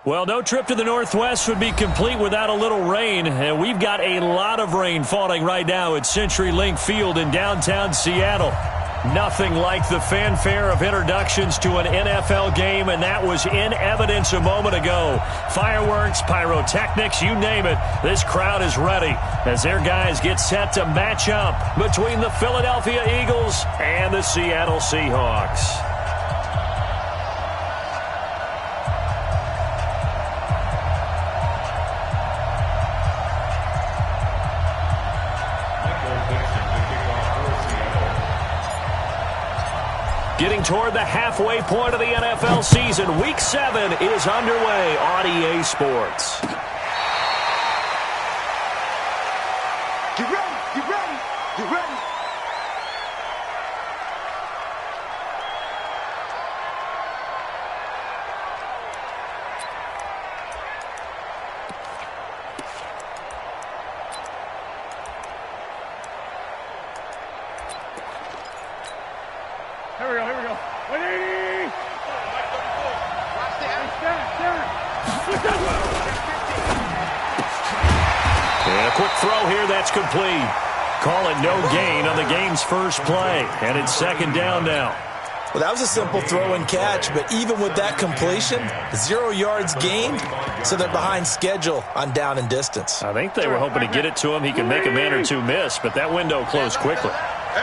Well, no trip to the Northwest would be complete without a little rain, and we've got a lot of rain falling right now at CenturyLink Field in downtown Seattle. Nothing like the fanfare of introductions to an NFL game, and that was in evidence a moment ago. Fireworks, pyrotechnics, you name it, this crowd is ready as their guys get set to match up between the Philadelphia Eagles and the Seattle Seahawks. Getting toward the halfway point of the NFL season, Week 7 is underway on EA Sports. Get ready, get ready, get ready. Here we go, here we go. 180! Watch the And a quick throw here, that's complete. Call it no gain on the game's first play. And it's second down now. Well, that was a simple throw and catch, but even with that completion, 0 yards gained, so they're behind schedule on down and distance. I think they were hoping to get it to him. He can make a man or two miss, but that window closed quickly.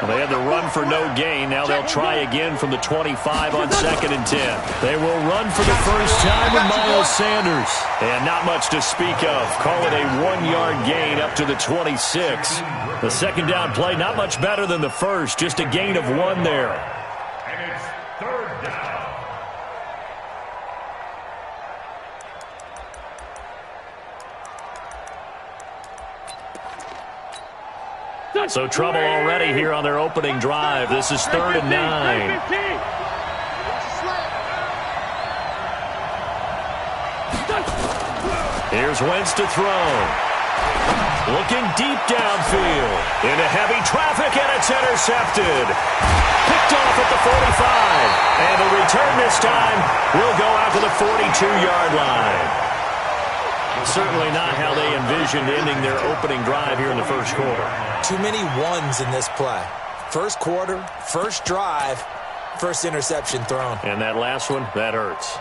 Well, they had the run for no gain. Now they'll try again from the 25 on 2nd and 10. They will run for the first time with Miles Sanders. And not much to speak of. Call it a 1-yard gain up to the 26. The second down play, not much better than the first. Just a gain of 1 there. And it's third down. So trouble already here on their opening drive. This is 3rd and 9. Here's Wentz to throw. Looking deep downfield. Into heavy traffic, and it's intercepted. Picked off at the 45. And the return this time will go out to the 42-yard line. Certainly not how they envisioned ending their opening drive here in the first quarter. Too many ones in this play. First quarter, first drive, first interception thrown. And that last one, that hurts.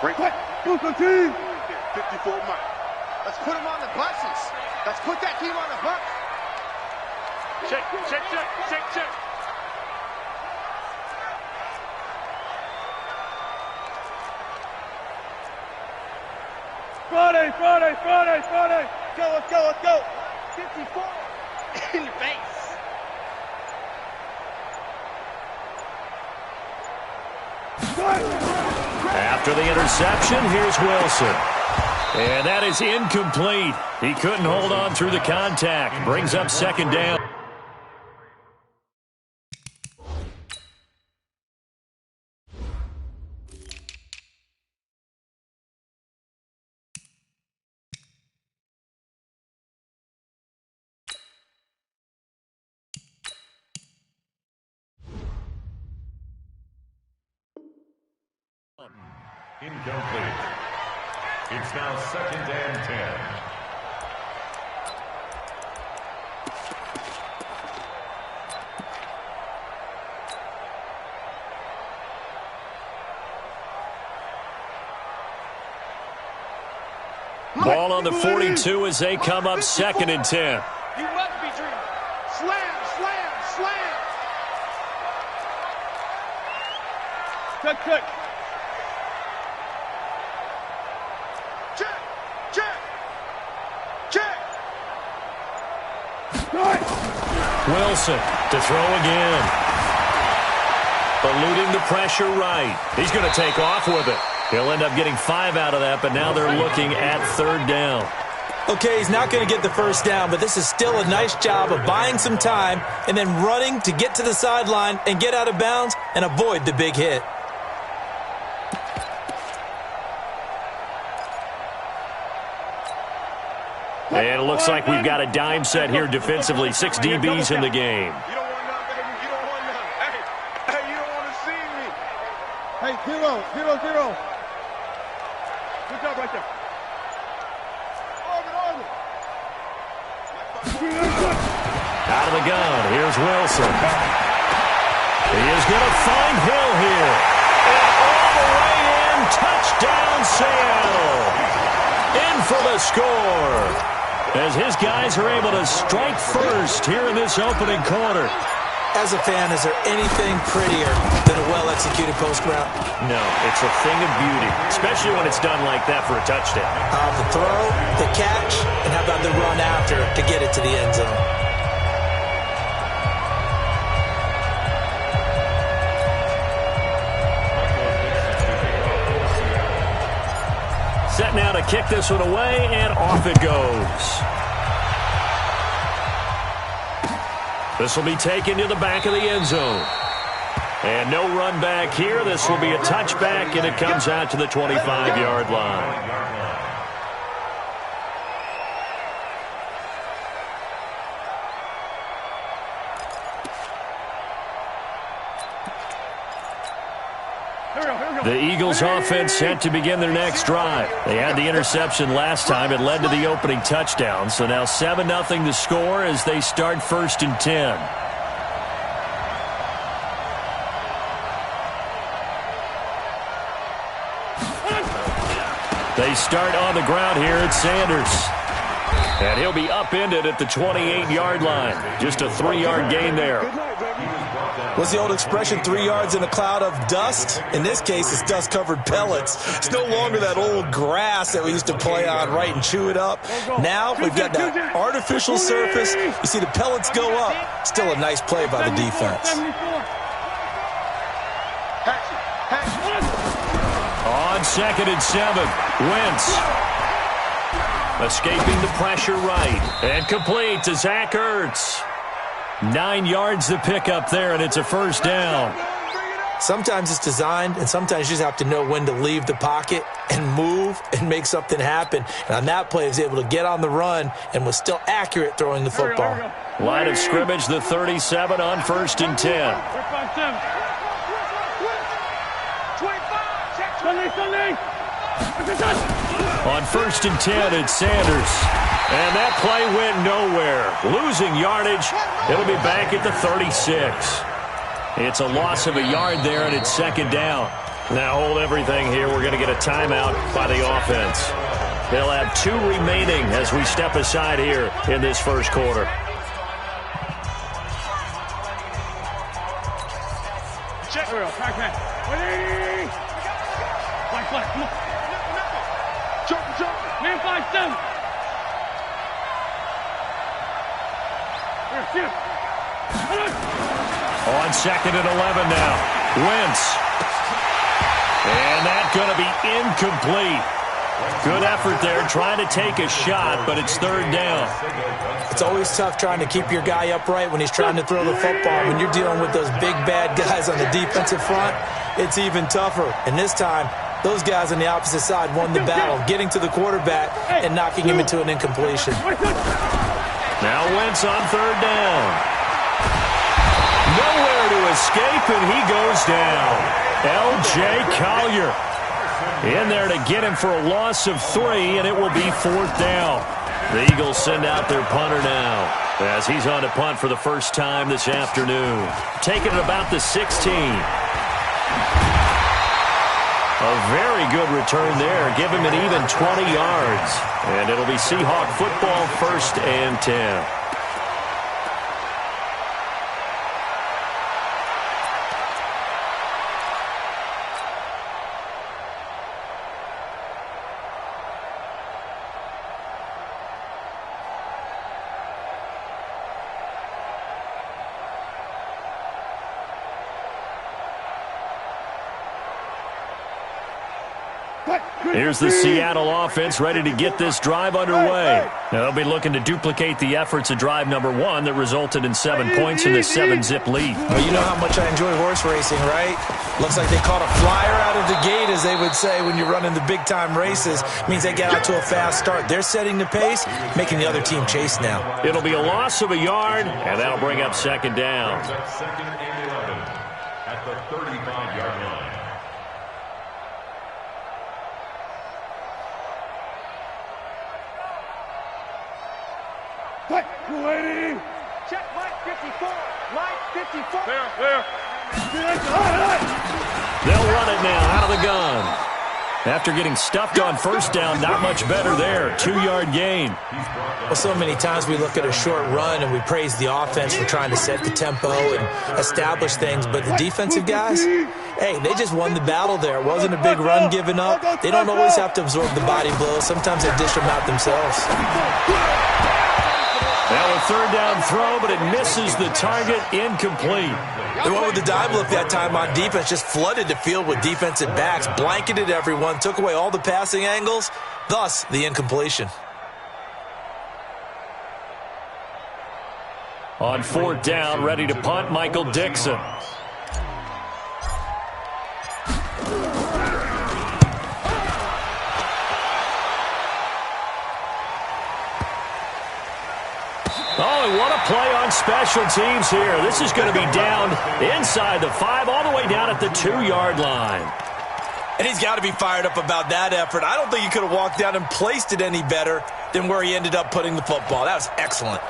Break what? 54 Mike. Let's put him on the buses. Let's put that team on the bus. Check, check, check, check, check. Friday, Friday, Friday, Friday. Go, let's go, let's go. 54 in your face. After the interception, here's Wilson. And that is incomplete. He couldn't hold on through the contact. Brings up second down. Incomplete. It's now 2nd and 10. Ball on the 42 as they come up 2nd and 10. You must be dreaming. Slam, slam, slam. Check, check. Check, check, check. Wilson to throw again. Eluding the pressure right. He's going to take off with it. He'll end up getting 5 out of that, but now they're looking at 3rd down. Okay, he's not going to get the first down, but this is still a nice job of buying some time and then running to get to the sideline and get out of bounds and avoid the big hit. And it looks like we've got a dime set here defensively. 6 DBs in the game. You don't want none, baby. You don't want none. Hey, you don't want to see me. Hey, 0, 0, 0. Good job right there. Out of the gun, here's Wilson. He is going to find Hill here. And all the way in, touchdown Seattle. In for the score. As his guys are able to strike first here in this opening quarter. As a fan, is there anything prettier than a well-executed post route? No, it's a thing of beauty, especially when it's done like that for a touchdown. The throw, the catch, and how about the run after to get it to the end zone? Set now to kick this one away, and off it goes. This will be taken to the back of the end zone. And no run back here. This will be a touchback, and it comes out to the 25-yard line. The Eagles offense set to begin their next drive. They had the interception last time. It led to the opening touchdown. So now 7-0 to score as they start 1st and 10. They start on the ground here at Sanders. And he'll be upended at the 28-yard line. Just a 3-yard gain there. What's the old expression, 3 yards in a cloud of dust? In this case, it's dust-covered pellets. It's no longer that old grass that we used to play on, right, and chew it up. Now we've got that artificial surface. You see the pellets go up. Still a nice play by the defense. On 2nd and 7, Wentz. Escaping the pressure right. And complete to Zach Ertz. 9 yards to pick up there, and it's a 1st down. Sometimes it's designed, and sometimes you just have to know when to leave the pocket and move and make something happen. And on that play, he was able to get on the run and was still accurate throwing the football. Line of scrimmage, the 37 on 1st and 10. On 1st and 10, it's Sanders. And that play went nowhere. Losing yardage. It'll be back at the 36. It's a loss of a yard there, and it's 2nd down. Now hold everything here. We're going to get a timeout by the offense. They'll have 2 remaining as we step aside here in this 1st quarter. Check. Flag, come on. Jump. Man 5-7. On 2nd and 11 now. Wentz. And that's going to be incomplete. Good effort there, trying to take a shot, but it's 3rd down. It's always tough trying to keep your guy upright when he's trying to throw the football. When you're dealing with those big, bad guys on the defensive front, it's even tougher. And this time, those guys on the opposite side won the battle, getting to the quarterback and knocking him into an incompletion. Now Wentz on 3rd down. Nowhere to escape, and he goes down. L.J. Collier in there to get him for a loss of 3, and it will be 4th down. The Eagles send out their punter now as he's on to punt for the first time this afternoon. Taking it about the 16. A very good return there. Give him an even 20 yards. And it'll be Seahawk football, 1st and 10. Here's the Seattle offense ready to get this drive underway. Now they'll be looking to duplicate the efforts of drive number 1 that resulted in 7 points in this 7-zip lead. Well, you know how much I enjoy horse racing, right? Looks like they caught a flyer out of the gate, as they would say when you're running the big-time races. It means they get out to a fast start. They're setting the pace, making the other team chase now. It'll be a loss of a yard, and that'll bring up 2nd down. 2nd and 11 at the 35-yard line. Check Mike 54. Mike 54. There. They'll run it now out of the gun. After getting stuffed on first down, not much better there. 2-yard gain. Well, so many times we look at a short run and we praise the offense for trying to set the tempo and establish things, but the defensive guys, hey, they just won the battle there. It wasn't a big run given up. They don't always have to absorb the body blows. Sometimes they dish them out themselves. Now a third down throw, but it misses the target. Incomplete. They went with the dime look that time on defense, just flooded the field with defensive backs, blanketed everyone, took away all the passing angles, thus the incompletion. On fourth down, ready to punt, Michael Dixon. Oh, and what a play on special teams here. This is going to be down inside the 5, all the way down at the 2-yard line. And he's got to be fired up about that effort. I don't think he could have walked down and placed it any better than where he ended up putting the football. That was excellent.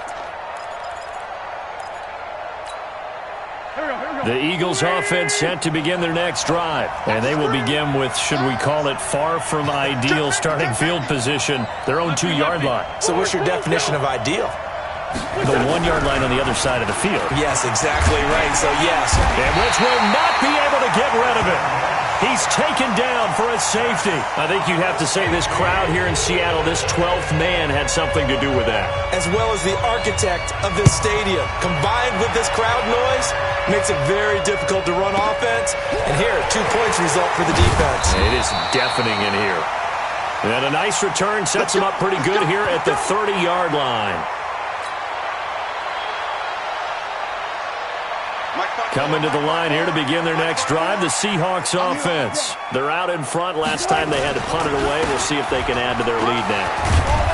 The Eagles offense set to begin their next drive. And they will begin with, should we call it, far from ideal starting field position, their own 2-yard line. So what's your definition of ideal? The 1-yard line on the other side of the field. Yes, exactly right. So, yes. And Wentz will not be able to get rid of it. He's taken down for a safety. I think you'd have to say this crowd here in Seattle, this 12th man had something to do with that. As well as the architect of this stadium. Combined with this crowd noise, makes it very difficult to run offense. And here, 2 points result for the defense. It is deafening in here. And a nice return sets him up pretty good here at the 30-yard line. Coming to the line here to begin their next drive, the Seahawks offense. They're out in front. Last time they had to punt it away. We'll see if they can add to their lead now.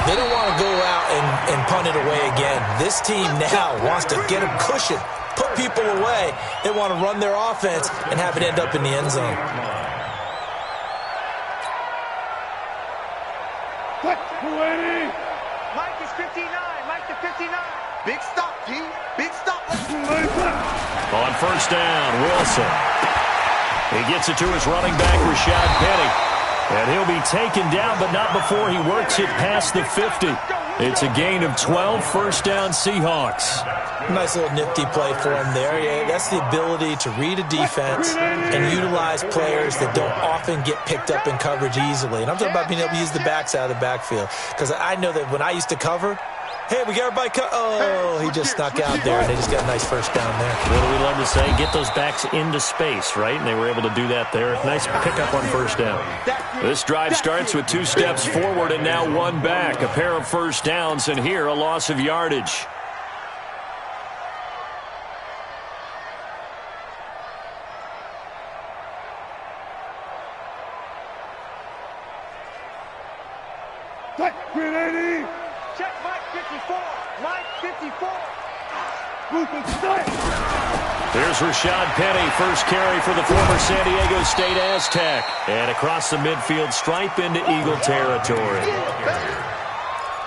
They don't want to go out and punt it away again. This team now wants to get a cushion, put people away. They want to run their offense and have it end up in the end zone. Mike is 59. Mike to 59. Big stop, G. Big stop. On first down, Wilson. He gets it to his running back, Rashad Penny. And he'll be taken down, but not before he works it past the 50. It's a gain of 12, first down Seahawks. Nice little nifty play for him there. Yeah, that's the ability to read a defense and utilize players that don't often get picked up in coverage easily. And I'm talking about being able to use the backs out of the backfield. Because I know that when I used to cover, hey, we got everybody oh, he just snuck out there, and they just got a nice first down there. What do we love to say? Get those backs into space, right? And they were able to do that there. Nice pickup on first down. This drive starts with 2 steps forward and now 1 back. A pair of first downs, and here a loss of yardage. Check Mike 54. Mike 54. There's Rashad Penny, first carry for the former San Diego State Aztec. And across the midfield stripe into Eagle territory.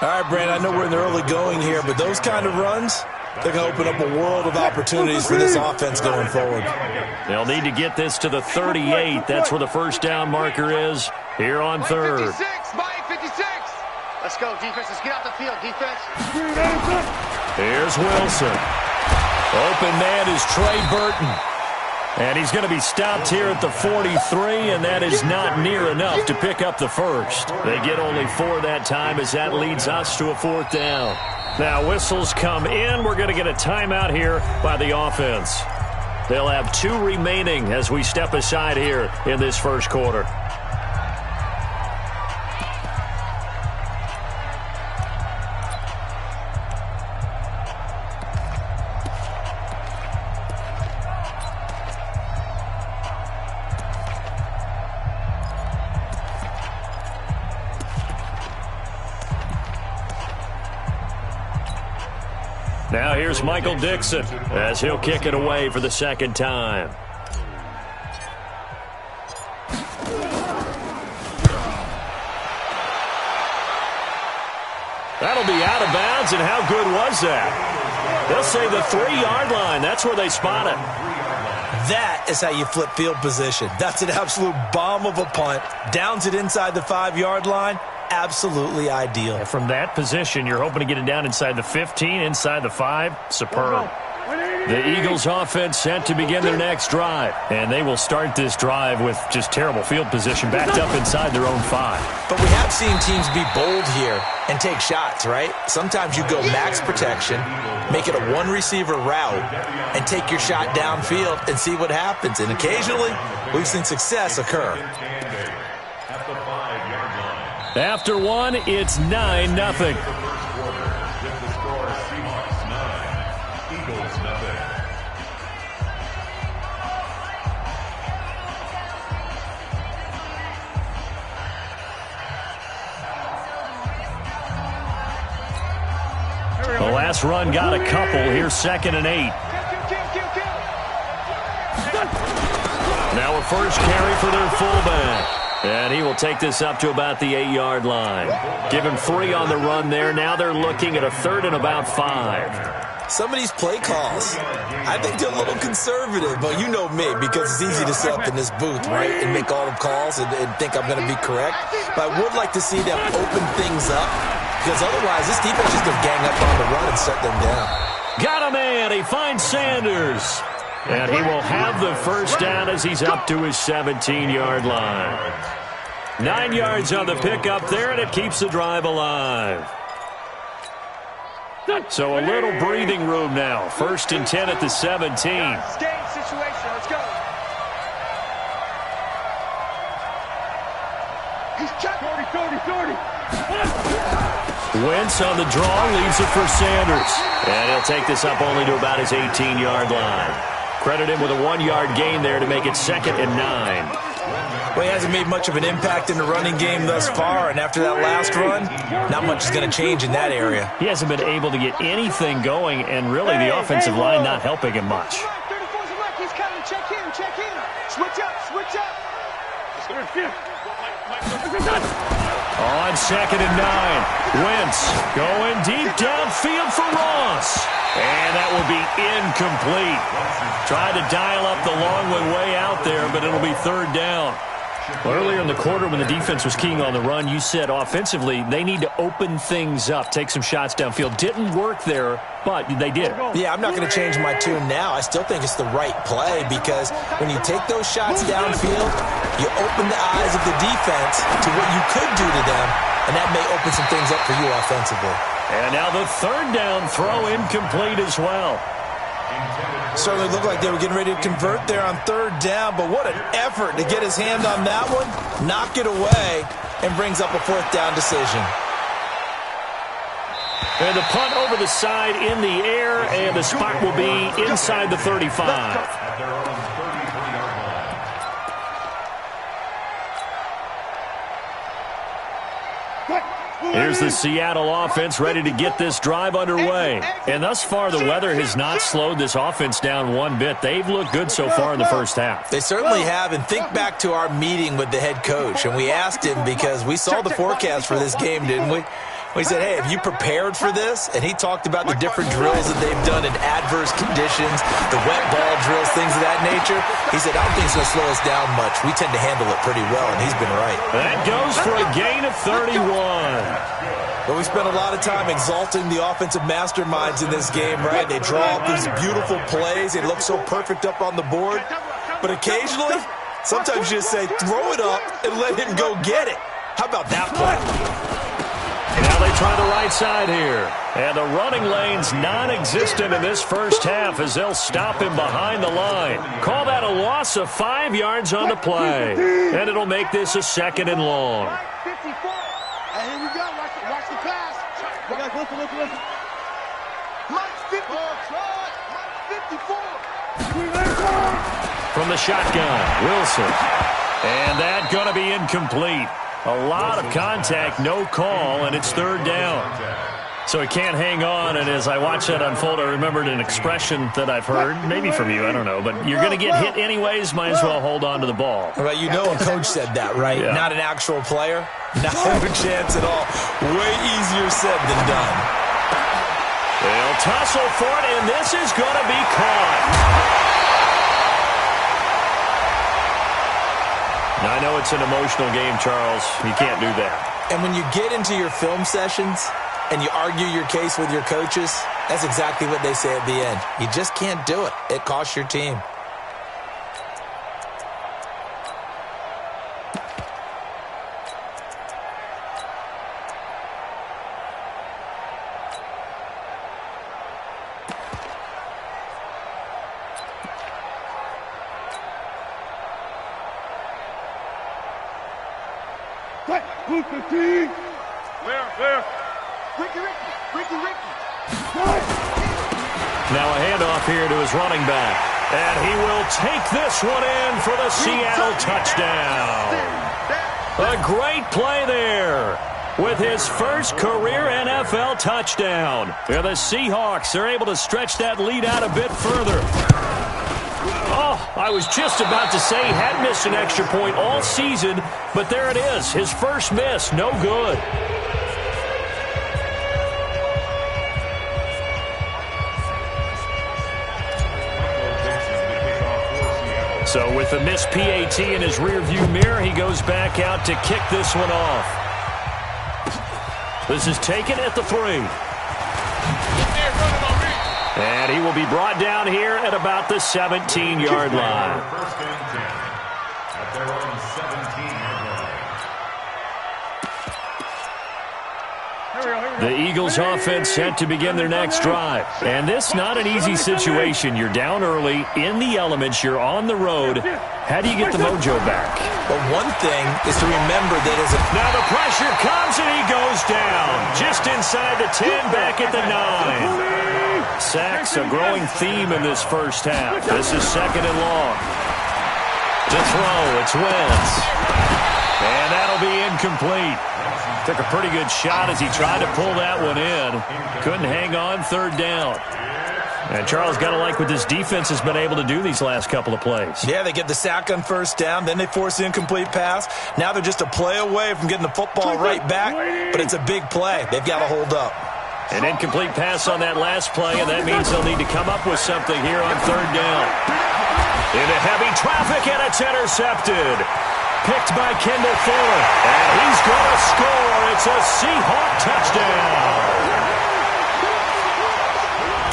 All right, Brandon, I know we're in the early going here, but those kind of runs, they're going to open up a world of opportunities for this offense going forward. They'll need to get this to the 38. That's where the first down marker is here on third. 56, Mike 56. Let's go, defense. Let's get out the field, defense. Here's Wilson. Open man is Trey Burton. And he's going to be stopped here at the 43, and that is not near enough to pick up the first. They get only 4 that time as that leads us to a 4th down. Now whistles come in. We're going to get a timeout here by the offense. They'll have 2 remaining as we step aside here in this first quarter. Now here's Michael Dixon as he'll kick it away for the second time. That'll be out of bounds, and how good was that? They'll say the 3-yard line. That's where they spot it. That is how you flip field position. That's an absolute bomb of a punt. Downs it inside the 5-yard line. Absolutely ideal. And from that position, you're hoping to get it down inside the 15, inside the 5. Superb. The Eagles offense set to begin their next drive. And they will start this drive with just terrible field position backed up inside their own 5. But we have seen teams be bold here and take shots, right? Sometimes you go max protection, make it a one-receiver route, and take your shot downfield and see what happens. And occasionally, we've seen success occur. After one, it's 9-0. The last run got a couple. Here's 2nd and 8. Now a first carry for their fullback. And he will take this up to about the 8-yard line. Give him 3 on the run there. Now they're looking at a 3rd and about 5. Some of these play calls, I think they're a little conservative. But you know me, because it's easy to sit up in this booth, right, and make all the calls and think I'm going to be correct. But I would like to see them open things up, because otherwise this defense is going to gang up on the run and shut them down. Got a man. He finds Sanders. And he will have the first down as he's up to his 17-yard line. 9 yards on the pickup there, and it keeps the drive alive. So a little breathing room now. 1st and 10 at the 17. Game situation. Let's go. He's checked. 40. Wentz on the draw, leaves it for Sanders. And he'll take this up only to about his 18-yard line. Credit him with a 1-yard gain there to make it 2nd and 9. Well, he hasn't made much of an impact in the running game thus far, and after that last run, not much is going to change in that area. He hasn't been able to get anything going, and really the offensive line not helping him much. 34's left. He's coming. Check in. Switch up. On 2nd and 9, Wentz going deep downfield for Ross. And that will be incomplete. Tried to dial up the long one way out there, but it'll be 3rd down. Well, earlier in the quarter when the defense was keying on the run, you said offensively they need to open things up, take some shots downfield. Didn't work there, but they did. Yeah, I'm not going to change my tune now. I still think it's the right play, because when you take those shots downfield, you open the eyes of the defense to what you could do to them, and that may open some things up for you offensively. And now the 3rd down throw incomplete as well. Certainly looked like they were getting ready to convert there on 3rd down, but what an effort to get his hand on that one, knock it away, and brings up a 4th down decision. And the punt over the side in the air, and the spot will be inside the 35. Here's the Seattle offense ready to get this drive underway. And thus far, the weather has not slowed this offense down one bit. They've looked good so far in the first half. They certainly have. And think back to our meeting with the head coach. And we asked him, because we saw the forecast for this game, didn't we? We said, hey, have you prepared for this? And he talked about the different drills that they've done in adverse conditions, the wet ball drills, things of that nature. He said, I don't think it's going to slow us down much. We tend to handle it pretty well, and he's been right. That goes for a gain of 31. But we spent a lot of time exalting the offensive masterminds in this game, right? They draw up these beautiful plays. They look so perfect up on the board. But occasionally, sometimes you just say, throw it up and let him go get it. How about that play? Now they try the right side here. And the running lane's non-existent in this first half as they'll stop him behind the line. Call that a loss of 5 yards on the play. And it'll make this a 2nd and long. 54. And here we go. Watch the pass. Listen. Mike's 54. Mike's 54. From the shotgun, Wilson. And that going to be incomplete. A lot of contact, no call, and it's 3rd down. So he can't hang on, and as I watch that unfold, I remembered an expression that I've heard, maybe from you, I don't know, but you're going to get hit anyways, might as well hold on to the ball. Well, you know a coach said that, right? Yeah. Not an actual player. Not a chance at all. Way easier Easier said than done. They'll tussle for it, and this is going to be caught. Now, I know it's an emotional game, Charles. You can't do that. And when you get into your film sessions and you argue your case with your coaches, that's exactly what they say at the end. You just can't do it. It costs your team. Now a handoff here to his running back. And he will take this one in for the Seattle touchdown. A great play there with his first career NFL touchdown. And the Seahawks are able to stretch that lead out a bit further. Oh, I was just about to say he had missed an extra point all season, but there it is. His first miss, no good. So with the missed PAT in his rearview mirror, he goes back out to kick this one off. This is taken at the 3. And he will be brought down here at about the 17-yard line. First and 10 at their own 17-yard line. The Eagles offense set to begin their next drive. And this not an easy situation. You're down early, in the elements, you're on the road. How do you get the mojo back? But one thing is to remember that as a... Now the pressure comes and he goes down. Just inside the 10, back at the 9. Sacks, a growing theme in this first half. This is second and long. To throw, it's Wentz. And that'll be incomplete. Took a pretty good shot as he tried to pull that one in. Couldn't hang on, third down. And Charles, got to like what this defense has been able to do these last couple of plays. Yeah, they get the sack on first down, then they force the incomplete pass. Now they're just a play away from getting the football right back, but it's a big play. They've got to hold up. An incomplete pass on that last play, and that means they'll need to come up with something here on third down. Into heavy traffic, and it's intercepted. Picked by Kendall Fuller, and he's going to score. It's a Seahawk touchdown.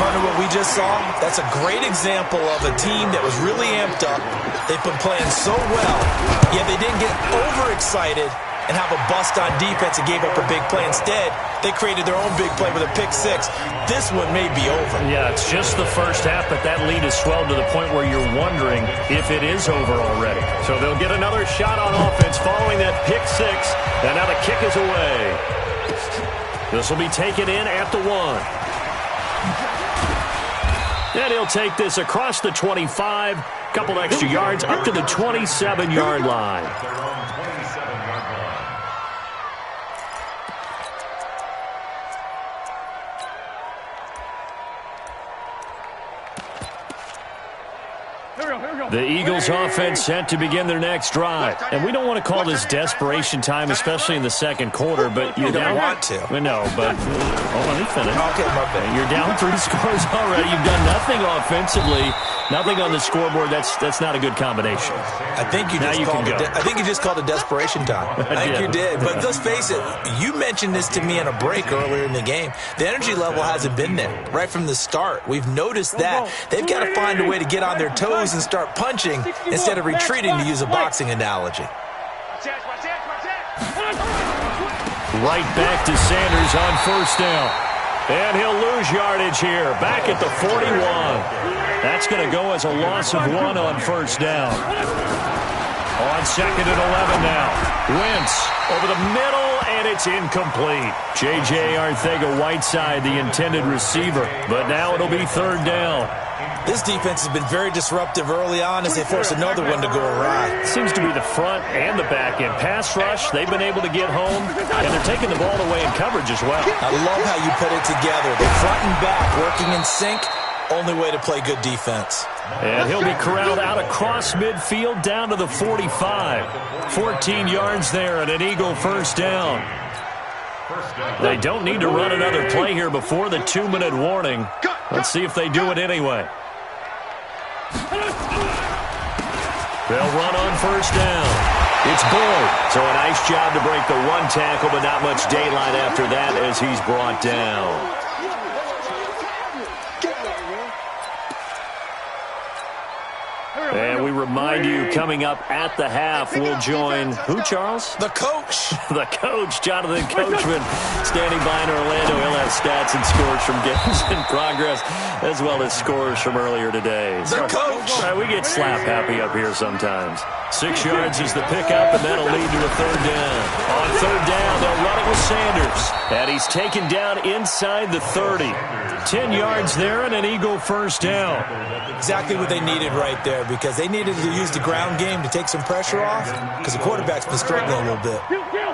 Partner, what we just saw, that's a great example of a team that was really amped up. They've been playing so well, yet they didn't get overexcited and have a bust on defense and gave up a big play. Instead, they created their own big play with a pick 6. This one may be over. Yeah, it's just the first half, but that lead has swelled to the point where you're wondering if it is over already. So they'll get another shot on offense following that pick 6, and now the kick is away. This will be taken in at the 1. And he'll take this across the 25, couple extra yards up to the 27-yard line. The Eagles offense set to begin their next drive. And we don't want to call this desperation time, especially in the second quarter, but you're down. You don't want to. No, but let me finish. Okay, my bad. You're down 3 scores already. You've done nothing offensively, nothing on the scoreboard. That's not a good combination. I think you just called it desperation time. I think you did. But let's face it, you mentioned this to me in a break earlier in the game. The energy level hasn't been there right from the start. We've noticed that. They've got to find a way to get on their toes and start punching instead of retreating, to use a boxing analogy. Right back to Sanders on first down. And he'll lose yardage here. Back at the 41. That's going to go as a loss of 1 on first down. On second and 11 now. Wentz over the middle, and it's incomplete. J.J. Arcega-Whiteside, the intended receiver. But now it'll be third down. This defense has been very disruptive early on as they force another one to go awry. Seems to be the front and the back end. Pass rush, they've been able to get home, and they're taking the ball away in coverage as well. I love how you put it together. The front and back working in sync, only way to play good defense. And he'll be corralled out across midfield down to the 45. 14 yards there and an Eagle first down. They don't need to run another play here before the 2-minute warning. Let's see if they do it anyway. They'll run on first down. It's Boyd. So a nice job to break the one tackle, but not much daylight after that as he's brought down. And we remind you, coming up at the half, we'll join who, Charles? The coach. The coach, Jonathan Coachman, standing by in Orlando. He'll have stats and scores from games in progress, as well as scores from earlier today. The coach. We get slap happy up here sometimes. 6 yards is the pickup, and that'll lead to a third down. On third down, they'll run it with Sanders. And he's taken down inside the 30. 10 yards there and an Eagle first down. Exactly what they needed right there, because they needed to use the ground game to take some pressure off, because the quarterback's been struggling a little bit.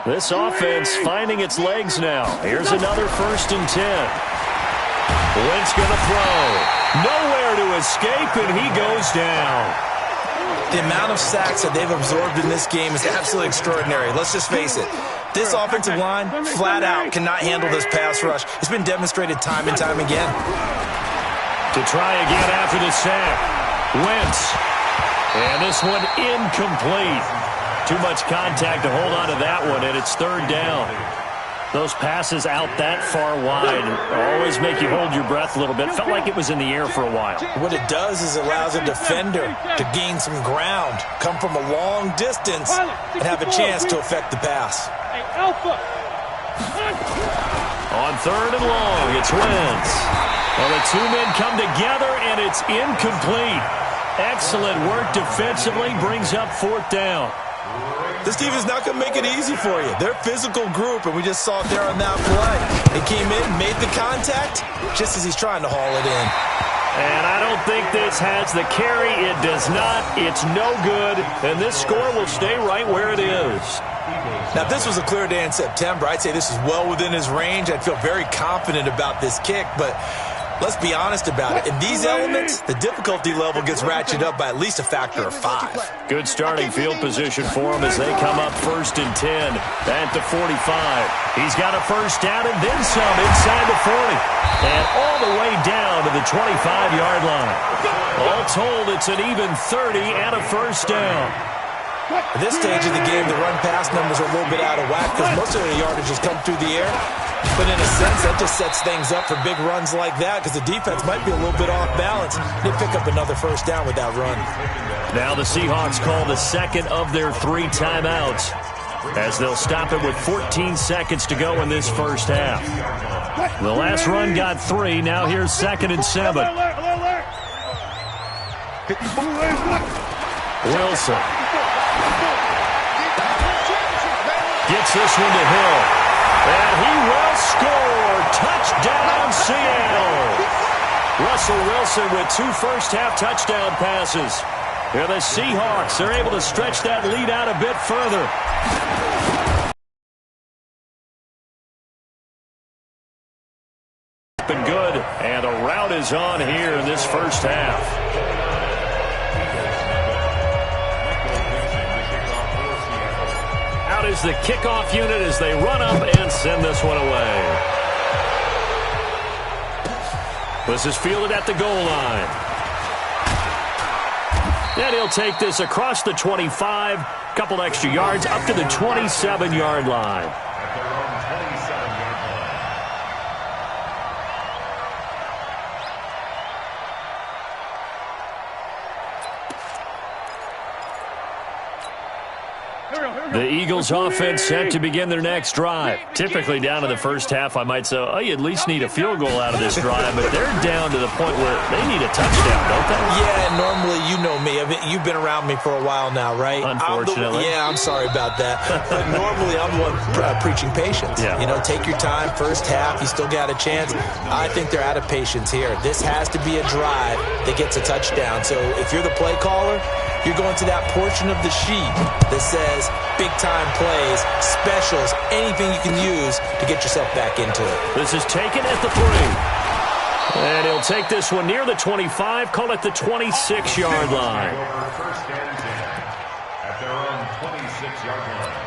This offense finding its legs now. Here's another 1st and 10. Wentz going to throw. Nowhere to escape, and he goes down. The amount of sacks that they've absorbed in this game is absolutely extraordinary. Let's just face it. This offensive line, flat out, cannot handle this pass rush. It's been demonstrated time and time again. To try again after the sack. Wentz. And this one incomplete. Too much contact to hold on to that one, and it's third down. Those passes out that far wide always make you hold your breath a little bit. Felt like it was in the air for a while. What it does is it allows a defender to gain some ground, come from a long distance, and have a chance to affect the pass. On third and long, it's Wentz. Well, the 2 men come together, and it's incomplete. Excellent work defensively, brings up fourth down. This team is not going to make it easy for you. They're a physical group, and we just saw it there on that play. They came in, made the contact, just as he's trying to haul it in. And I don't think this has the carry. It does not. It's no good, and this score will stay right where it is. Now, if this was a clear day in September, I'd say this is well within his range. I'd feel very confident about this kick, but let's be honest about it. In these elements, the difficulty level gets ratcheted up by at least a factor of 5. Good starting field position for him as they come up 1st and 10 at the 45. He's got a first down and then some inside the 40. And all the way down to the 25-yard line. All told, it's an even 30 and a first down. At this stage of the game, the run-pass numbers are a little bit out of whack because most of the yardage has come through the air. But in a sense, that just sets things up for big runs like that because the defense might be a little bit off balance. They pick up another first down with that run. Now the Seahawks call the second of their 3 timeouts as they'll stop it with 14 seconds to go in this first half. The last run got 3. Now here's 2nd and 7. Wilson gets this one to Hill. And he will score. Touchdown, Seattle. Russell Wilson with 2 first-half touchdown passes. And the Seahawks are able to stretch that lead out a bit further. Been good, and a rout is on here in this first half. Is the kickoff unit as they run up and send this one away. This is fielded at the goal line. And he'll take this across the 25, couple extra yards up to the 27-yard line. The Eagles offense set to begin their next drive. Typically down in the first half, I might say, oh, you at least need a field goal out of this drive, but they're down to the point where they need a touchdown, don't they? Yeah, normally, you know me. You've been around me for a while now, right? Unfortunately. I'm sorry about that. But normally, I'm the one preaching patience. Yeah. You know, take your time. First half, you still got a chance. I think they're out of patience here. This has to be a drive that gets a touchdown. So if you're the play caller, you're going to that portion of the sheet that says big-time plays, specials, anything you can use to get yourself back into it. This is taken at the 3. And he'll take this one near the 25, call it the 26-yard line. First and 10 at their own 26-yard line.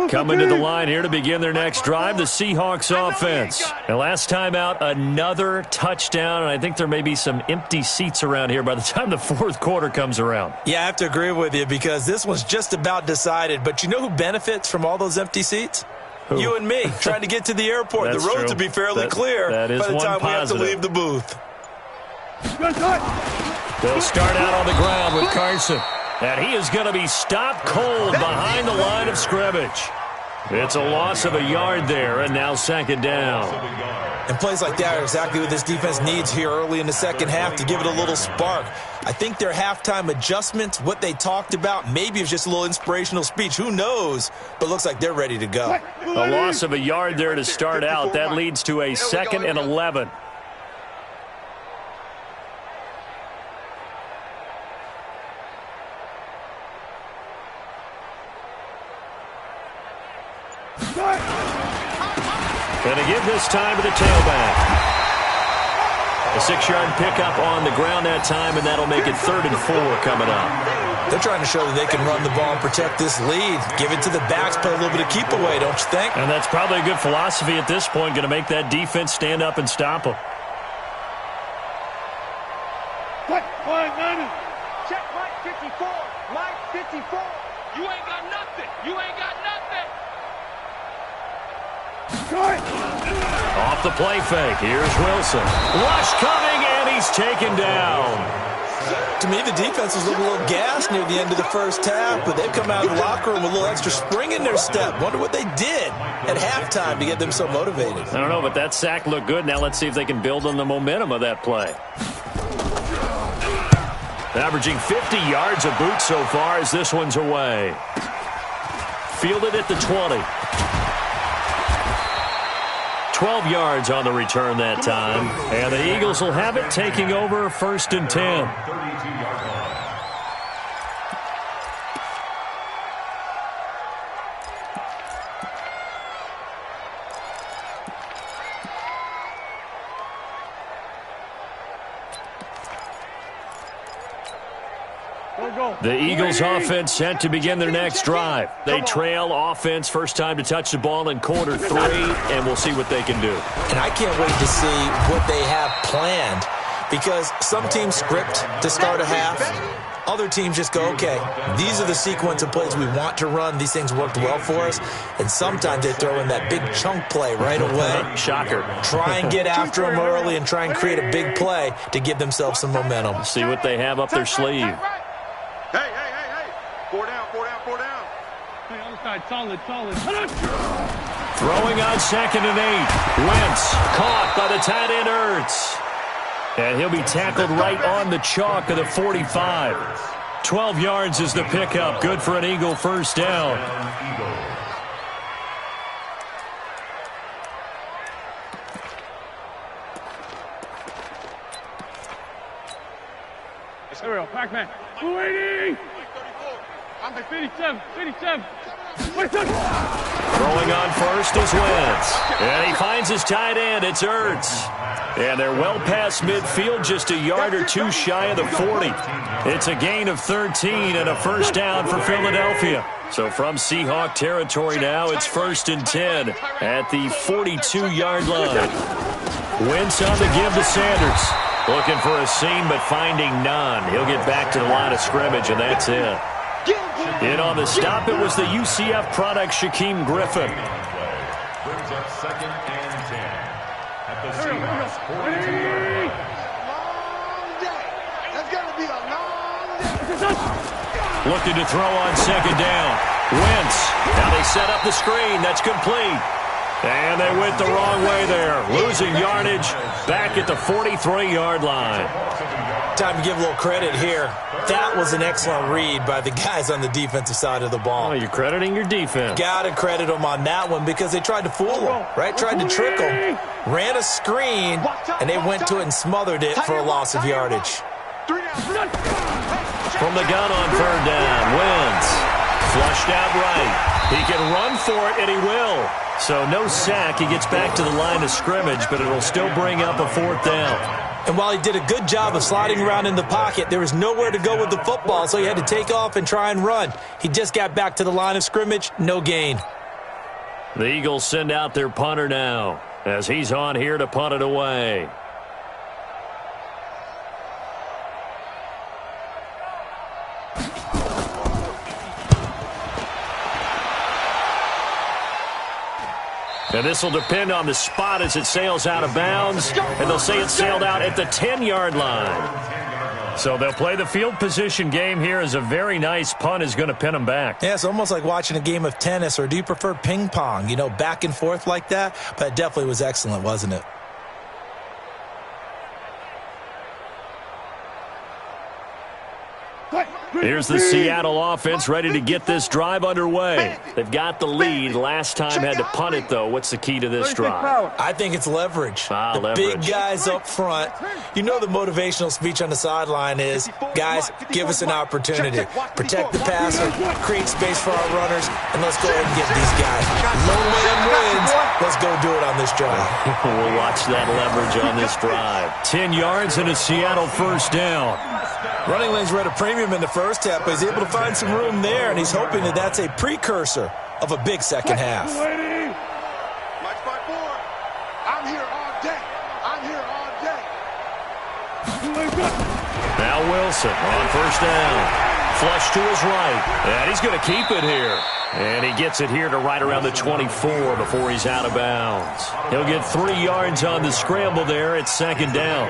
Coming to the line here to begin their next drive, the Seahawks offense. And last time out, another touchdown, and I think there may be some empty seats around here by the time the fourth quarter comes around. Yeah, I have to agree with you because this one's just about decided. But you know who benefits from all those empty seats? Who? You and me, trying to get to the airport. The roads will be fairly clear by the time we have to leave the booth. They'll start out on the ground with Carson. And he is going to be stopped cold behind the line of scrimmage. It's a loss of a yard there, and now second down. And plays like that are exactly what this defense needs here early in the second half to give it a little spark. I think their halftime adjustments, what they talked about, maybe it's just a little inspirational speech. Who knows? But looks like they're ready to go. A loss of a yard there to start out. That leads to a 2nd and 11. Going to give this time to the tailback. A 6-yard pickup on the ground that time, and that'll make it 3rd and 4 coming up. They're trying to show that they can run the ball and protect this lead. Give it to the backs, play a little bit of keep away, don't you think? And that's probably a good philosophy at this point, going to make that defense stand up and stop them. Check Mike 54. Mike 54. You ain't got nothing. You ain't got nothing. Off the play fake. Here's Wilson. Rush coming, and he's taken down. To me, the defense was a little gassed near the end of the first half, but they've come out of the locker room with a little extra spring in their step. Wonder what they did at halftime to get them so motivated. I don't know, but that sack looked good. Now let's see if they can build on the momentum of that play. Averaging 50 yards a boot so far as this one's away. Fielded at the 20. 12 yards on the return that time. And the Eagles will have it, taking over 1st and 10. The Eagles offense set to begin their next drive. They trail offense first time to touch the ball in quarter 3, and we'll see what they can do. And I can't wait to see what they have planned because some teams script to start a half. Other teams just go, okay, these are the sequence of plays we want to run. These things worked well for us. And sometimes they throw in that big chunk play right away. Shocker. Try and get after them early and try and create a big play to give themselves some momentum. See what they have up their sleeve. Hey. 4 down. Hey, other side, solid. Throwing on 2nd and 8. Wentz caught by the tight end Ertz. And he'll be tackled right on the chalk of the 45. 12 yards is the pickup. Good for an Eagle first down. Here we go, Pac-Man. 280. I'm at 57. Throwing on first is Wentz. And he finds his tight end. It's Ertz. And they're well past midfield, just a yard or two shy of the 40. It's a gain of 13 and a first down for Philadelphia. So from Seahawk territory now, it's 1st and 10 at the 42-yard line. Wentz on the give to Sanders. Looking for a seam, but finding none. He'll get back to the line of scrimmage, and that's it. In on the stop, it was the UCF product, Shaquem Griffin. Brings up 2nd and 10. At the Seahawks 42-yard line. Long day. That's going to be a long day. Looking to throw on 2nd down. Wentz. Now they set up the screen. That's complete. And they went the wrong way there. Losing yardage back at the 43-yard line. Time to give a little credit here. That was an excellent read by the guys on the defensive side of the ball. Oh, you're crediting your defense. Got to credit them on that one because they tried to fool them, right? Tried to trick them. Ran a screen, and they went to it and smothered it for a loss of yardage. From the gun on 3rd down, Wentz. Flushed out right. He can run for it, and he will. So no sack. He gets back to the line of scrimmage, but it'll still bring up a 4th down. And while he did a good job of sliding around in the pocket, there was nowhere to go with the football, so he had to take off and try and run. He just got back to the line of scrimmage, no gain. The Eagles send out their punter now as he's on here to punt it away. And this will depend on the spot as it sails out of bounds. And they'll say it sailed out at the 10-yard line. So they'll play the field position game here as a very nice punt is going to pin them back. Yeah, it's almost like watching a game of tennis, or do you prefer ping pong? You know, back and forth like that? But it definitely was excellent, wasn't it? Here's the Seattle offense ready to get this drive underway. They've got the lead. Last time had to punt it, though. What's the key to this drive? I think it's leverage. The big guys up front. You know the motivational speech on the sideline is, guys, give us an opportunity. Protect the passer, create space for our runners, and let's go ahead and get these guys. No man wins. Let's go do it on this drive. We'll watch that leverage on this drive. 10 yards and a Seattle first down. Running lanes were at a premium in the first half, but he's able to find some room there, and he's hoping that that's a precursor of a big second half. Mike 5-4. I'm here all day. I'm here all day. Now Wilson on first down. Flush to his right. And he's going to keep it here. And he gets it here to right around the 24 before he's out of bounds. He'll get 3 yards on the scramble there at second down.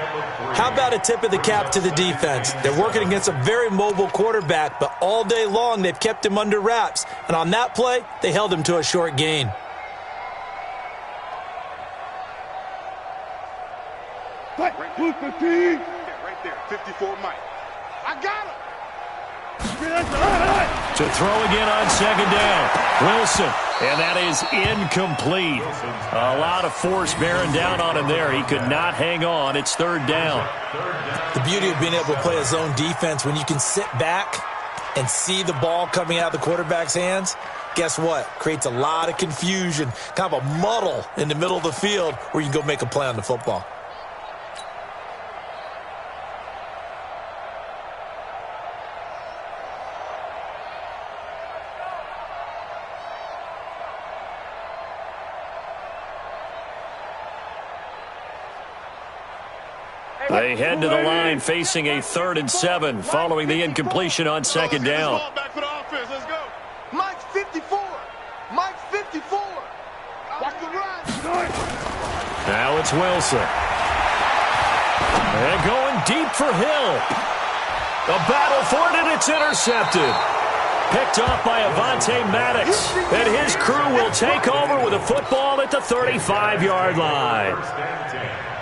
How about a tip of the cap to the defense? They're working against a very mobile quarterback, but all day long they've kept him under wraps. And on that play, they held him to a short gain. Right there, 54 Mike. I got him. To throw again on second down. Wilson, and that is incomplete. A lot of force bearing down on him there. He could not hang on. It's third down. The beauty of being able to play a zone defense, when you can sit back and see the ball coming out of the quarterback's hands, guess what? Creates a lot of confusion, kind of a muddle in the middle of the field where you can go make a play on the football. They head to the line facing a 3rd and 7 following the incompletion on second down. Back for the offense. Let's go. Mike 54. Mike 54. Watch the run. Now it's Wilson. And going deep for Hill. A battle for it, and it's intercepted. Picked off by Avonte Maddox. And his crew will take over with a football at the 35-yard line.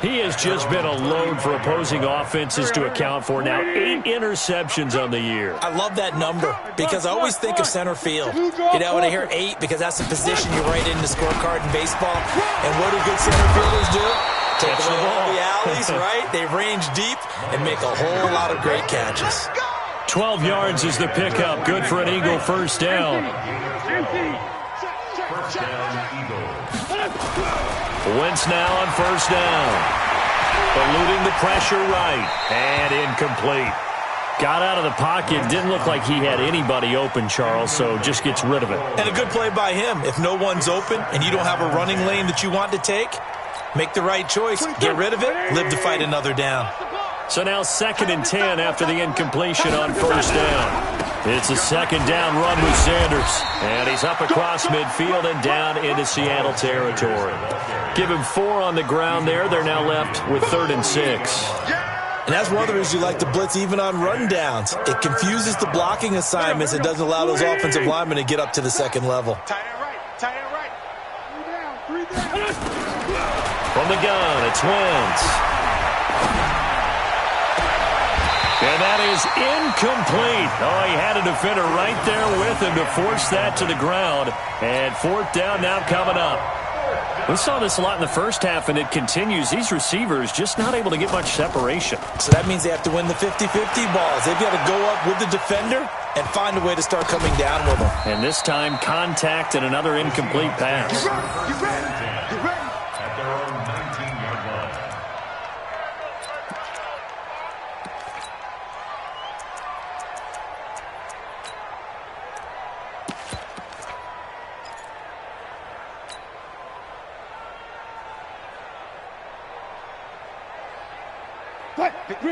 He has just been a load for opposing offenses to account for. Now 8 interceptions on the year. I love that number because I always think of center field. You know, when I hear 8, because that's the position you write in the scorecard in baseball. And what do good center fielders do? Take the ball in the alleys, right? They range deep and make a whole lot of great catches. 12 yards is the pickup. Good for an Eagle first down. First down, Eagles. Wentz now on first down. Eluding the pressure right. And incomplete. Got out of the pocket. Didn't look like he had anybody open, Charles, so just gets rid of it. And a good play by him. If no one's open and you don't have a running lane that you want to take, make the right choice. Get rid of it. Live to fight another down. So now 2nd and 10 after the incompletion on first down. It's a second down run with Sanders. And he's up across midfield and down into Seattle territory. Give him 4 on the ground there. They're now left with 3rd and 6. And that's one of the reasons you like to blitz even on run downs. It confuses the blocking assignments. It doesn't allow those offensive linemen to get up to the second level. Tight end right. Tight end right. 3 down. 3 down. From the gun, it's Wentz. And that is incomplete. Oh, he had a defender right there with him to force that to the ground. And 4th down now coming up. We saw this a lot in the first half, and it continues. These receivers just not able to get much separation. So that means they have to win the 50-50 balls. They've got to go up with the defender and find a way to start coming down with them. And this time, contact and another incomplete pass. At their own 19-yard line.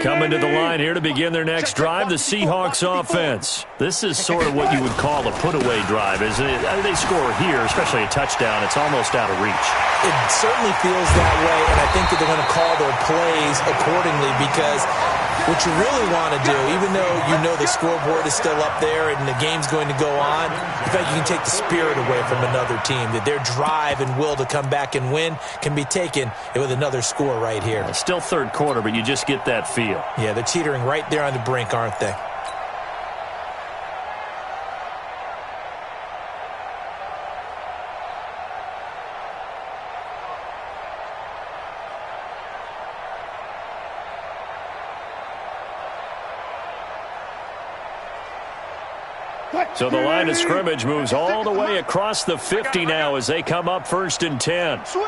Coming to the line here to begin their next drive, the Seahawks offense. This is sort of what you would call a put-away drive, isn't it? I mean, they score here, especially a touchdown. It's almost out of reach. It certainly feels that way, and I think that they're going to call their plays accordingly because what you really want to do, even though you know the scoreboard is still up there and the game's going to go on, in fact, you can take the spirit away from another team, that their drive and will to come back and win can be taken with another score right here. It's still third quarter, but you just get that feel. Yeah, they're teetering right there on the brink, aren't they? So the line of scrimmage moves all the way across the 50 now as they come up 1st and 10. Switch.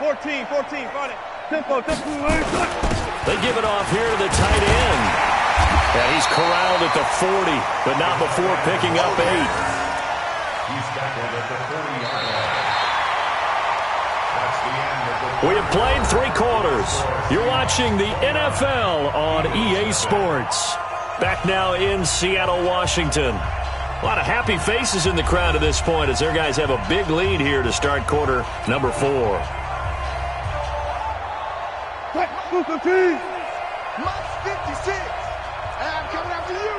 14, got it. Tempo. They give it off here to the tight end. And he's corralled at the 40, but not before picking up 8. He's tackled at the 40-yard line. That's the end of the... We have played 3 quarters. You're watching the NFL on EA Sports. Back now in Seattle, Washington. A lot of happy faces in the crowd at this point as their guys have a big lead here to start quarter number 4. Must 56. And I'm coming after you.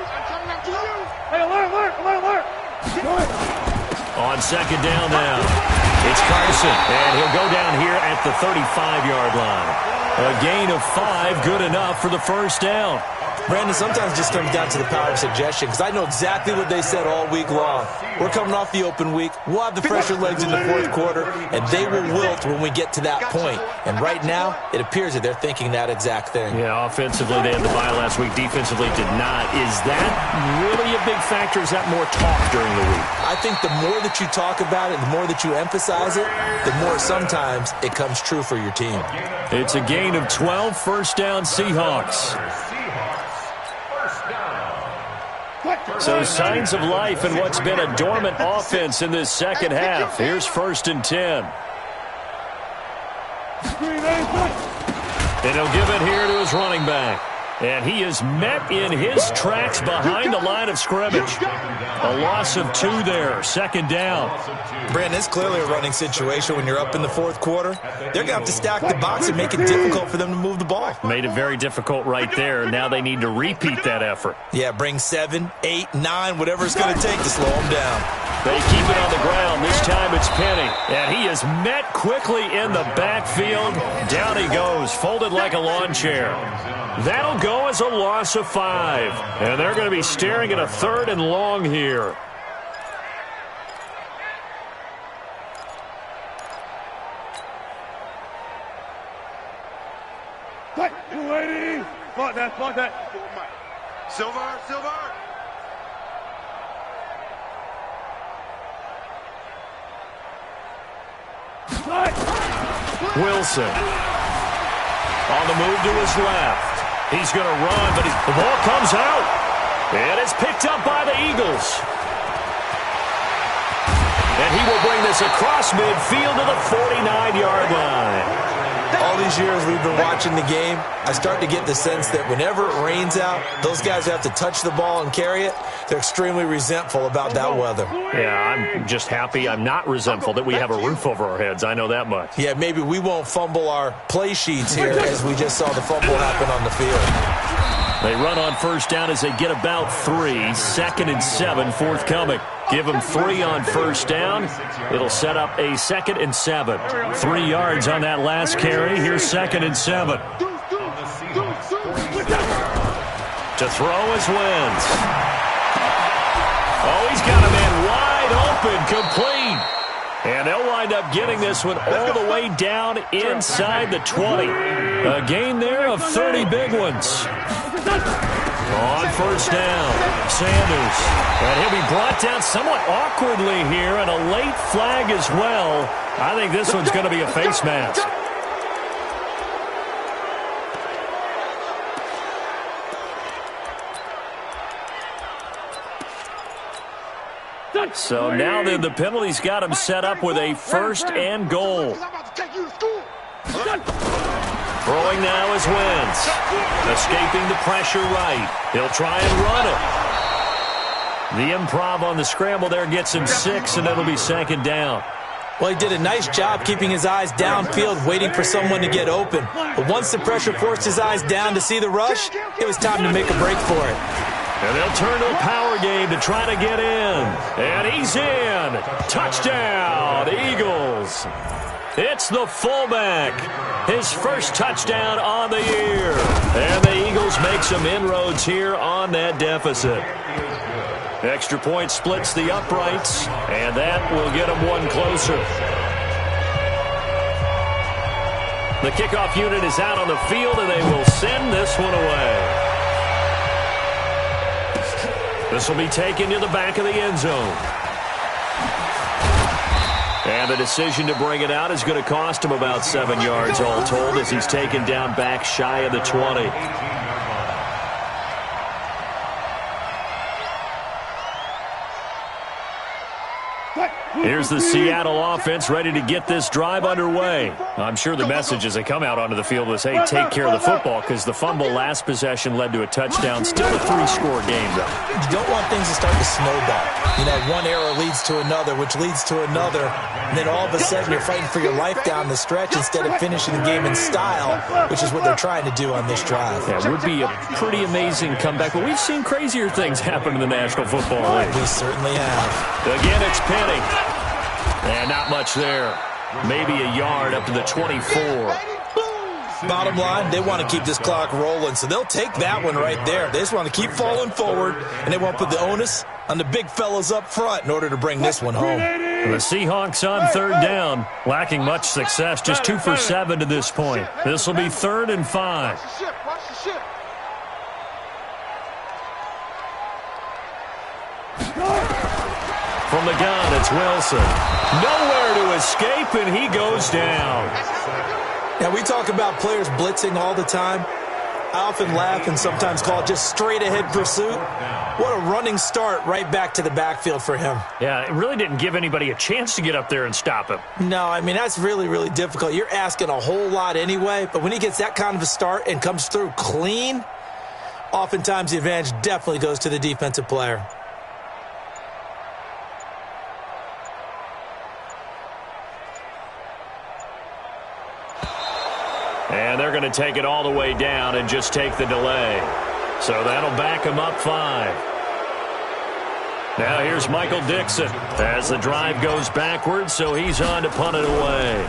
Hey, alert. On second down now, it's Carson, and he'll go down here at the 35-yard line. A gain of 5, good enough for the first down. Brandon, sometimes it just comes down to the power of suggestion because I know exactly what they said all week long. We're coming off the open week. We'll have the fresher legs in the fourth quarter, and they will wilt when we get to that point. And right now, it appears that they're thinking that exact thing. Yeah, offensively, they had the bye last week. Defensively, did not. Is that really a big factor? Is that more talk during the week? I think the more that you talk about it, the more that you emphasize it, the more sometimes it comes true for your team. It's a gain of 12, first down Seahawks. So signs of life in what's been a dormant offense in this second half. Here's 1st and 10. And he'll give it here to his running back. And he is met in his tracks behind the line of scrimmage. A loss of 2 there, second down. Brandon, it's clearly a running situation when you're up in the fourth quarter. They're going to have to stack the box and make it difficult for them to move the ball. Made it very difficult right there. Now they need to repeat that effort. Yeah, bring 7, 8, 9, whatever it's going to take to slow them down. They keep it on the ground. This time it's Penny. And he is met quickly in the backfield. Down he goes, folded like a lawn chair. That'll go as a loss of 5. And they're going to be staring at a 3rd and long here. Waiting. Spot that. Silver. Wilson on the move to his left. He's going to run, but the ball comes out. And it's picked up by the Eagles. And he will bring this across midfield to the 49-yard line. All these years we've been watching the game, I start to get the sense that whenever it rains out, those guys who have to touch the ball and carry it, they're extremely resentful about that weather. Yeah, I'm just happy I'm not resentful that we have a roof over our heads. I know that much. Yeah, maybe we won't fumble our play sheets here as we just saw the fumble happen on the field. They run on first down as they get about 3. 2nd and 7 forthcoming. Give them 3 on first down. It'll set up a 2nd and 7. 3 yards on that last carry. Here's 2nd and 7. To throw is Wentz. Oh, he's got a man wide open, complete. And they'll wind up getting this one all the way down inside the 20. A gain there of 30 big ones. On first down, Sanders. And he'll be brought down somewhat awkwardly here, and a late flag as well. I think this one's going to be a face mask. So now then the penalty's got him set up with a 1st and goal. Throwing now is Wentz. Escaping the pressure right. He'll try and run it. The improv on the scramble there gets him 6, and it'll be 2nd down. Well, he did a nice job keeping his eyes downfield, waiting for someone to get open. But once the pressure forced his eyes down to see the rush, it was time to make a break for it. And they'll turn to a power game to try to get in. And he's in. Touchdown, Eagles. It's the fullback. His first touchdown on the year. And the Eagles make some inroads here on that deficit. Extra point splits the uprights, and that will get them one closer. The kickoff unit is out on the field, and they will send this one away. This will be taken to the back of the end zone. And the decision to bring it out is going to cost him about 7 yards all told as he's taken down back shy of the 20. Here's the Seattle offense ready to get this drive underway. I'm sure the message as they come out onto the field was, hey, take care of the football, because the fumble last possession led to a touchdown. Still a 3-score game, though. You don't want things to start to snowball. You know, one error leads to another, which leads to another, and then all of a sudden you're fighting for your life down the stretch instead of finishing the game in style, which is what they're trying to do on this drive. Yeah, it would be a pretty amazing comeback, but we've seen crazier things happen in the National Football League. We certainly have. Again, it's Penny. And not much there. Maybe a yard up to the 24. Bottom line, they want to keep this clock rolling, so they'll take that one right there. They just want to keep falling forward, and they won't put the onus on the big fellas up front in order to bring this one home. The Seahawks on 3rd down, lacking much success, just 2 for 7 to this point. This will be 3rd and 5. From the gun, it's Wilson. Nowhere to escape, and he goes down. Now, we talk about players blitzing all the time. I often laugh and sometimes call it just straight-ahead pursuit. What a running start right back to the backfield for him. Yeah, it really didn't give anybody a chance to get up there and stop him. No, I mean, that's really, really difficult. You're asking a whole lot anyway, but when he gets that kind of a start and comes through clean, oftentimes the advantage definitely goes to the defensive player. And they're going to take it all the way down and just take the delay. So that'll back him up 5. Now here's Michael Dixon as the drive goes backwards, so he's on to punt it away.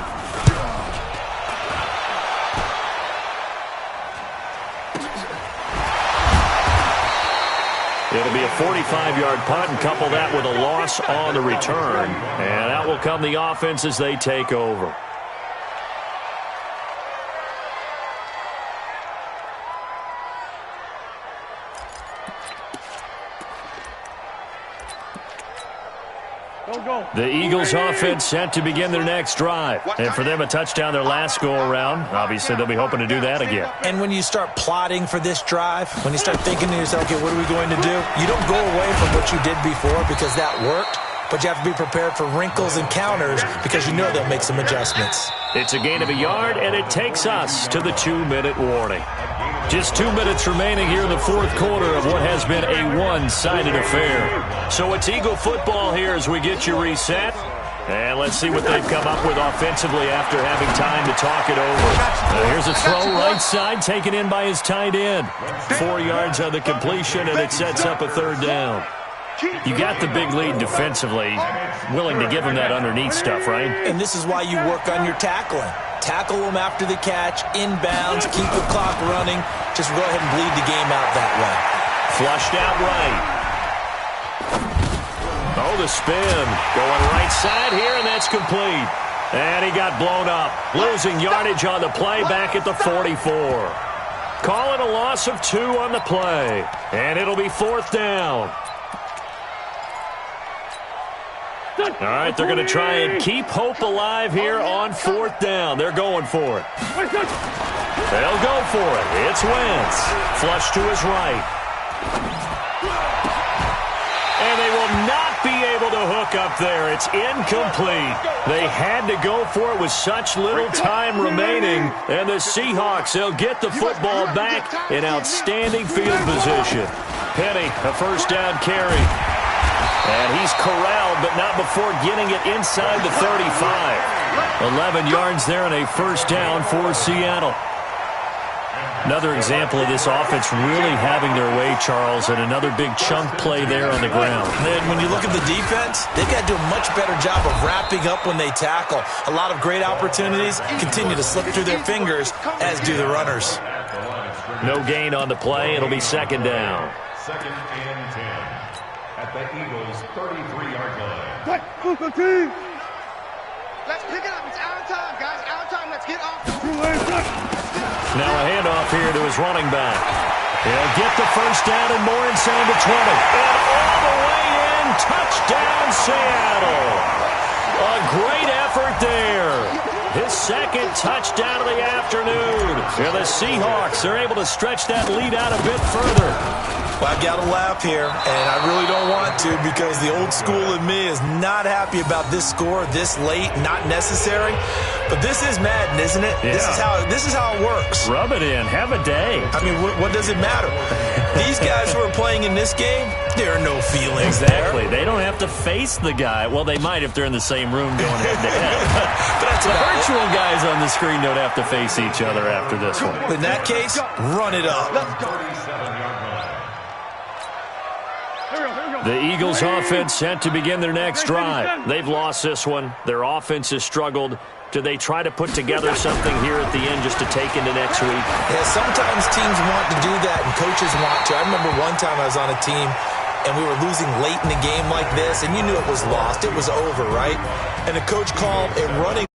It'll be a 45-yard punt, and couple that with a loss on the return. And out will come the offense as they take over. The Eagles offense set to begin their next drive. And for them, a touchdown their last go-around. Obviously, they'll be hoping to do that again. And when you start plotting for this drive, when you start thinking to yourself, okay, what are we going to do? You don't go away from what you did before because that worked, but you have to be prepared for wrinkles and counters because you know they'll make some adjustments. It's a gain of a yard, and it takes us to the 2-minute warning. Just 2 minutes remaining here in the 4th quarter of what has been a one-sided affair. So it's Eagle football here as we get you reset. And let's see what they've come up with offensively after having time to talk it over. Here's a throw right side, taken in by his tight end. 4 yards on the completion, and it sets up a 3rd down. You got the big lead defensively, willing to give him that underneath stuff, right? And this is why you work on your tackling. Tackle them after the catch, inbounds, keep the clock running. Just go ahead and bleed the game out that way. Flushed out right. Oh, the spin. Going right side here, and that's complete. And he got blown up. Losing yardage on the play back at the 44. Call it a loss of 2 on the play. And it'll be 4th down. All right, they're going to try and keep hope alive here on 4th down. They're going for it. They'll go for it. It's Wentz. Flush to his right. And they will not be able to hook look up there. It's incomplete. They had to go for it with such little time remaining. And the Seahawks, they'll get the football back in outstanding field position. Penny, a first down carry. And he's corralled, but not before getting it inside the 35. 11 yards there and a first down for Seattle. Another example of this offense really having their way, Charles, and another big chunk play there on the ground. And when you look at the defense, they've got to do a much better job of wrapping up when they tackle. A lot of great opportunities continue to slip through their fingers, as do the runners. No gain on the play. It'll be second down. Second and 10 at the Eagles' 33-yard line. Let's pick it up. It's out of time, guys. Out of time. Let's get off. Now a handoff here to his running back. He'll get the first down and more inside the 20. And all the way in. Touchdown, Seattle. A great effort there. His second touchdown of the afternoon. And the Seahawks are able to stretch that lead out a bit further. Well, I got to laugh here, and I really don't want to because the old school in me is not happy about this score this late, not necessary. But this is Madden, isn't it? Yeah. This is how it works. Rub it in. Have a day. I mean, what does it matter? These guys who are playing in this game, there are no feelings Exactly. there. They don't have to face the guy. Well, they might if they're in the same room going head-to-head. But that's The about it. virtual guys on the screen don't have to face each other after this one. In that case, run it up. 37-yard line. The Eagles offense set to begin their next drive. They've lost this one. Their offense has struggled. Do they try to put together something here at the end just to take into next week? Yeah, sometimes teams want to do that and coaches want to. I remember one time I was on a team and we were losing late in the game like this, and you knew it was lost. It was over, right? And the coach called a running